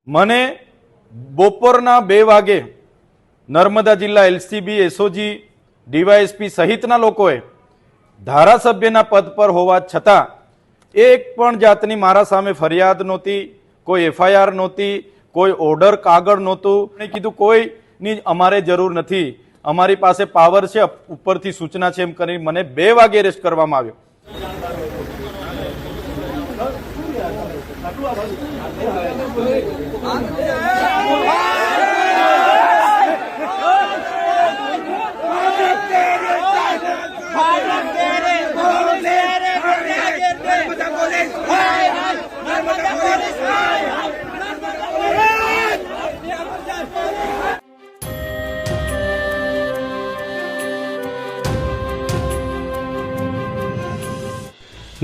મને બપોરના 2 વાગે નર્મદા જિલ્લા એલસીબી, એસઓજી, ડીવાયએસપી સહિતના લોકોએ ધારાસભ્યના પદ પર હોવા છતાં એક પણ જાતની મારા સામે ફરિયાદ નહોતી, કોઈ એફઆઈઆર નહોતી, કોઈ ઓર્ડર કાગળ નહોતું. મેં કીધું કોઈની અમારે જરૂર નથી, અમારી પાસે પાવર છે, ઉપરથી સૂચના છે એમ કરી મને 2 વાગે એરેસ્ટ કરવામાં આવ્યો.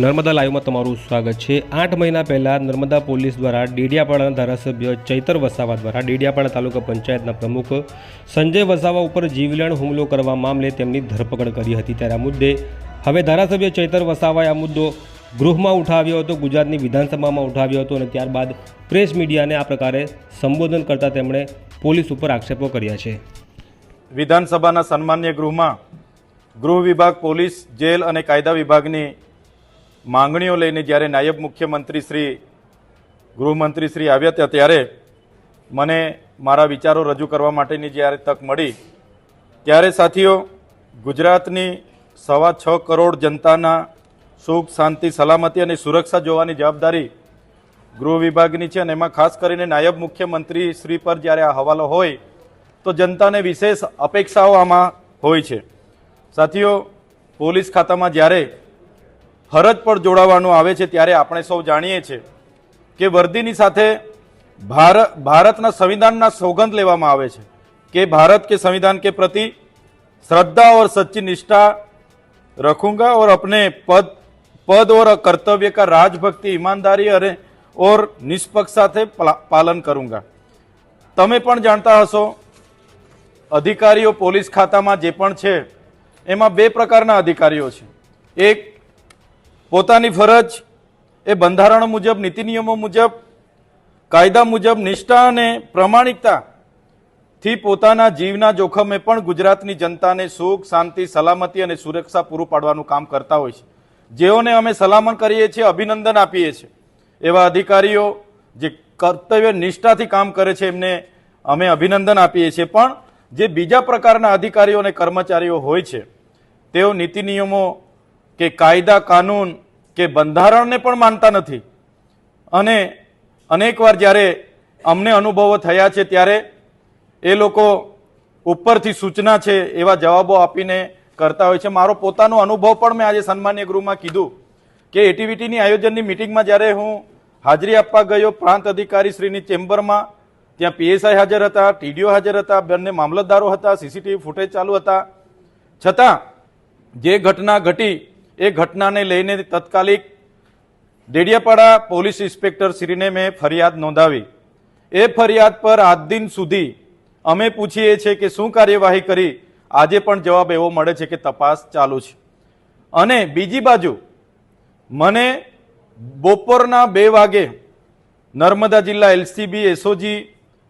નર્મદા લાઈવમાં તમારું સ્વાગત છે. 8 મહિના પહેલાં નર્મદા પોલીસ દ્વારા ડેડિયાપાડાના ધારાસભ્ય ચૈતર વસાવા દ્વારા ડેડિયાપાડા તાલુકા પંચાયતના પ્રમુખ સંજય વસાવા ઉપર જીવલેણ હુમલો કરવા મામલે તેમની ધરપકડ કરી હતી. ત્યારે આ મુદ્દે હવે ધારાસભ્ય ચૈતર વસાવાએ આ મુદ્દો ગૃહમાં ઉઠાવ્યો હતો, ગુજરાતની વિધાનસભામાં ઉઠાવ્યો હતો અને ત્યારબાદ પ્રેસ મીડિયાને આ પ્રકારે સંબોધન કરતા તેમણે પોલીસ ઉપર આક્ષેપો કર્યા છે. વિધાનસભાના સન્માન્ય ગૃહમાં ગૃહ વિભાગ, પોલીસ, જેલ અને કાયદા વિભાગની માંગણીઓ લઈને જ્યારે નાયબ મુખ્યમંત્રી શ્રી, ગૃહમંત્રી શ્રી આવ્યા હતા ત્યારે મને મારા વિચારો રજૂ કરવા માટેની જ્યારે તક મળી ત્યારે સાથીઓ, ગુજરાતની 6.25 કરોડ જનતાના સુખ, શાંતિ, સલામતી અને સુરક્ષા જોવાની જવાબદારી ગૃહ વિભાગની છે અને એમાં ખાસ કરીને નાયબ મુખ્યમંત્રી શ્રી પર જ્યારે આ હવાલો હોય તો જનતાને વિશેષ અપેક્ષાઓ આમાં હોય છે. સાથીઓ, પોલીસ ખાતામાં જ્યારે ફરજ પર જોડાવાનું આવે છે ત્યારે આપણે સૌ જાણીએ છીએ કે વર્દીની સાથે ભારતના સંવિધાનના સોગંદ લેવામાં આવે છે કે ભારત के संविधान के प्रति श्रद्धा और सच्ची निष्ठा रखूंगा और अपने पद और कर्तव्य का राजभक्ति, ईमानदारी और निष्पक्षता से पालन करूंगा. તમે પણ જાણતા હશો, અધિકારીઓ પોલીસ ખાતામાં જે પણ છે એમાં 2 પ્રકારના અધિકારીઓ છે. એક પોતાની ફરજ એ બંધારણ મુજબ, નીતિ નિયમો મુજબ, કાયદા મુજબ નિષ્ઠા અને પ્રામાણિકતાથી પોતાના જીવના જોખમે પણ ગુજરાતની જનતાને સુખ, શાંતિ, સલામતી અને સુરક્ષા પૂરું પાડવાનું કામ કરતા હોય છે. જેઓને અમે સલામત કરીએ છીએ, અભિનંદન આપીએ છીએ. એવા અધિકારીઓ જે કર્તવ્ય નિષ્ઠાથી કામ કરે છે એમને અમે અભિનંદન આપીએ છીએ. પણ જે બીજા પ્રકારના અધિકારીઓ અને કર્મચારીઓ હોય છે તેઓ નીતિ નિયમો કે કાયદા, કાનૂન કે બંધારણને પણ માનતા નથી અને અનેકવાર જ્યારે અમને અનુભવો થયા છે ત્યારે એ લોકો ઉપરથી સૂચના છે એવા જવાબો આપીને કરતા હોય છે. મારો પોતાનો અનુભવ પણ મેં આજે સન્માન્ય ગૃહમાં કીધું કે એટીવીટીની આયોજનની મિટિંગમાં જ્યારે હું હાજરી આપવા ગયો પ્રાંત અધિકારી શ્રીની ચેમ્બરમાં, ત્યાં પીએસઆઈ હાજર હતા, ટીડીઓ હાજર હતા, બંને મામલતદારો હતા, સીસીટીવી ફૂટેજ ચાલુ હતા, છતાં જે ઘટના ઘટી એ ઘટનાને લઈને તત્કાલિક ડેડિયાપાડા પોલીસ ઇન્સ્પેક્ટર શ્રીને મેં ફરિયાદ નોંધાવી. એ ફરિયાદ પર આજ દિન સુધી અમે પૂછીએ છીએ કે શું કાર્યવાહી કરી, આજે પણ જવાબ એવો મળે છે કે તપાસ ચાલુ છે. અને બીજી બાજુ મને બપોરના 2 વાગે નર્મદા જિલ્લા એલસીબી, એસઓજી,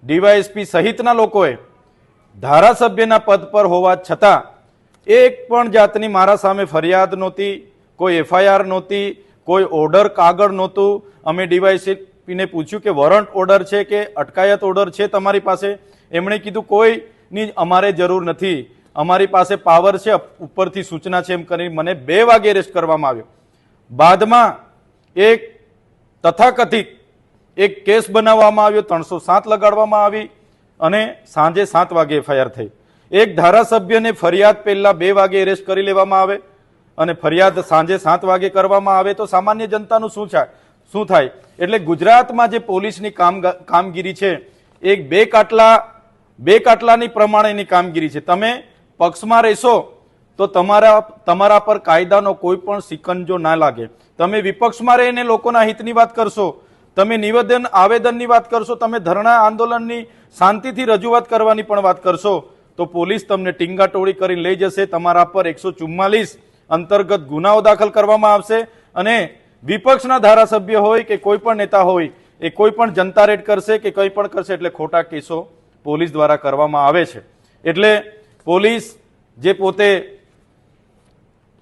ડીવાયએસપી સહિતના લોકોએ ધારાસભ્યના પદ પર હોવા છતાં એક પણ જાતની મારા સામે ફરિયાદ નહોતી, કોઈ એફઆઈઆર નહોતી, કોઈ ઓર્ડર કાગળ નહોતું. અમે ડીવાયએસપીને પૂછ્યું કે વોરંટ ઓર્ડર છે કે અટકાયત ઓર્ડર છે તમારી પાસે? એમણે કીધું કોઈની અમારે જરૂર નથી, અમારી પાસે પાવર છે, ઉપરથી સૂચના છે એમ કરી મને 2 વાગે એરેસ્ટ કરવામાં આવ્યો. બાદમાં એક તથાકથિત એક કેસ બનાવવામાં આવ્યો, 307 લગાડવામાં આવી અને સાંજે 7 વાગે એફઆઈઆર થઈ. એક ધારાસભ્યને ફરિયાદ પહેલા 2 વાગે એરેસ્ટ કરી લેવામાં આવે અને ફરિયાદ સાંજે 7 વાગે કરવામાં આવે તો સામાન્ય જનતાનું શું થાય? એટલે ગુજરાતમાં જે પોલીસની કામગીરી છે એક બે કાટલાની પ્રમાણેની કામગીરી છે. તમે પક્ષમાં રહેશો તો તમારા પર કાયદાનો કોઈ પણ સિકંજો ના લાગે. તમે વિપક્ષમાં રહીને લોકોના હિતની વાત કરશો, તમે નિવેદન, આવેદનની વાત કરશો, તમે ધરણા આંદોલનની શાંતિથી રજૂઆત કરવાની પણ વાત કરશો તો પોલીસ તમને ટીંગાટોળી કરીને લઈ જશે. તમારા પર 144 અંતર્ગત ગુનાઓ દાખલ કરવામાં આવશે અને વિપક્ષના ધારાસભ્ય હોય કે કોઈ પણ નેતા હોય એ કોઈ પણ જનતા રેડ કરશે કે કંઈ પણ કરશે એટલે ખોટા કેસો પોલીસ દ્વારા કરવામાં આવે છે. એટલે પોલીસ જે પોતે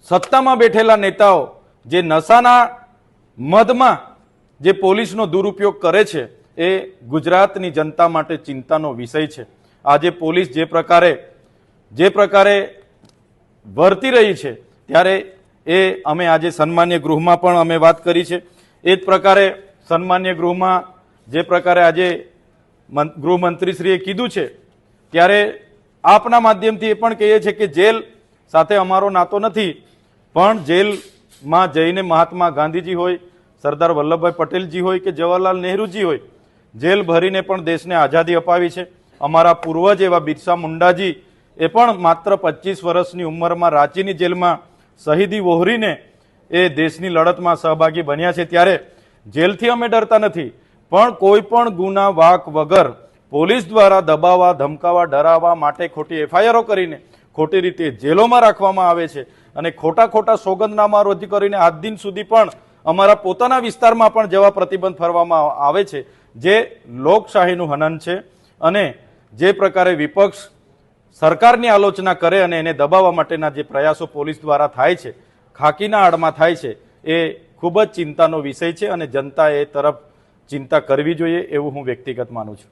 સત્તામાં બેઠેલા નેતાઓ જે નશાના મદમાં જે પોલીસનો દુરુપયોગ કરે છે એ ગુજરાતની જનતા માટે ચિંતાનો વિષય છે. આજે પોલીસ જે પ્રકારે વર્તી રહી છે ત્યારે એ અમે આજે સન્માન્ય ગૃહમાં પણ અમે વાત કરી છે. એ જ પ્રકારે સન્માન્ય ગૃહમાં જે પ્રકારે આજે ગૃહમંત્રીશ્રીએ કીધું છે ત્યારે આપના માધ્યમથી એ પણ કહીએ છીએ કે જેલ સાથે અમારો નાતો નથી, પણ જેલમાં જઈને મહાત્મા ગાંધીજી હોય, સરદાર વલ્લભભાઈ પટેલજી હોય કે જવાહરલાલ નહેરુજી હોય, જેલ ભરીને પણ દેશને આઝાદી અપાવી છે. અમારા પૂર્વજ એવા બિરસા મુંડાજી એ પણ માત્ર 25 વર્ષની ઉંમરમાં રાંચીની જેલમાં શહીદી વહોરીને એ દેશની લડતમાં સહભાગી બન્યા છે. ત્યારે જેલથી અમે ડરતા નથી, પણ કોઈ પણ ગુના વાક વગર પોલીસ દ્વારા દબાવવા, ધમકાવવા, ડરાવવા માટે ખોટી એફઆઈઆરો કરીને ખોટી રીતે જેલોમાં રાખવામાં આવે છે અને ખોટા સોગંદનામા રજૂ કરીને આજ દિન સુધી પણ અમારા પોતાના વિસ્તારમાં પણ જેવા પ્રતિબંધ ફરવામાં આવે છે જે લોકશાહીનું હનન છે. અને જે પ્રકારે વિપક્ષ સરકારની આલોચના કરે અને એને દબાવવા માટેના જે પ્રયાસો પોલીસ દ્વારા થાય છે, ખાકીના આડમાં થાય છે, એ ખૂબ જ ચિંતાનો વિષય છે અને જનતાએ એ તરફ ચિંતા કરવી જોઈએ એવું હું વ્યક્તિગત માનું છું.